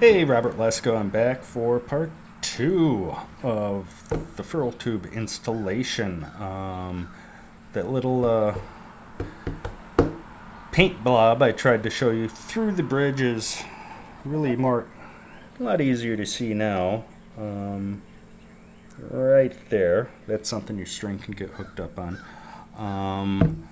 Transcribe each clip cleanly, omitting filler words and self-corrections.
Hey, Robert Lesko. I'm back for part 2 of the Ferrule tube installation. That little paint blob I tried to show you through the bridge is really a lot easier to see now. Right there. That's something your string can get hooked up on.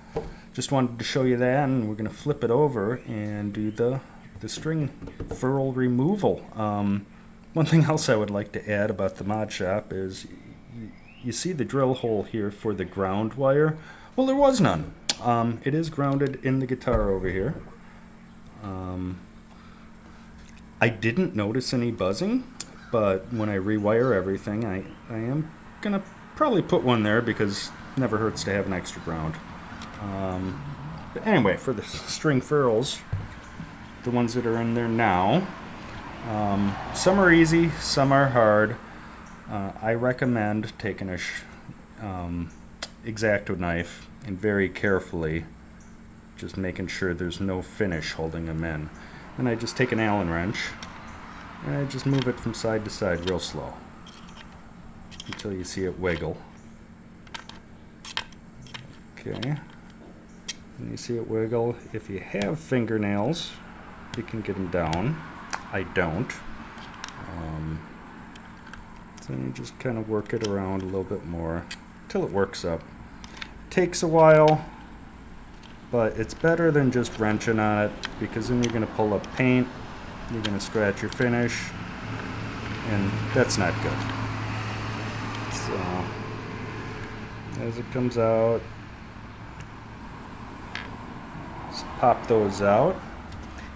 Just wanted to show you that, and we're going to flip it over and do the string ferrule removal. One thing else I would like to add about the mod shop is you see the drill hole here for the ground wire. Well, there was none. It is grounded in the guitar over here. I didn't notice any buzzing, but when I rewire everything, I am gonna probably put one there because it never hurts to have an extra ground. But anyway, for the string ferrules, the ones that are in there now, some are easy, some are hard. I recommend taking a X-Acto knife and very carefully just making sure there's no finish holding them in. And I just take an Allen wrench and I just move it from side to side real slow until you see it wiggle. Okay, and you see it wiggle. If you have fingernails, you can get them down. I don't. So you just kind of work it around a little bit more till it works up. Takes a while, but it's better than just wrenching on it, because then you're going to pull up paint, you're going to scratch your finish, and that's not good. So as it comes out, just pop those out.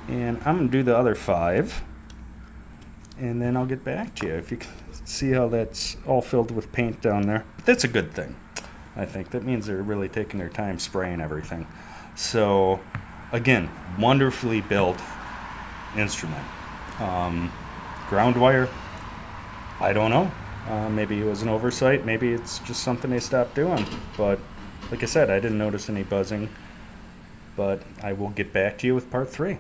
And I'm going to do the other 5, and then I'll get back to you. If you can see how that's all filled with paint down there. That's a good thing, I think. That means they're really taking their time spraying everything. So, again, wonderfully built instrument. Ground wire, I don't know. Maybe it was an oversight. Maybe it's just something they stopped doing. But, like I said, I didn't notice any buzzing. But I will get back to you with part 3.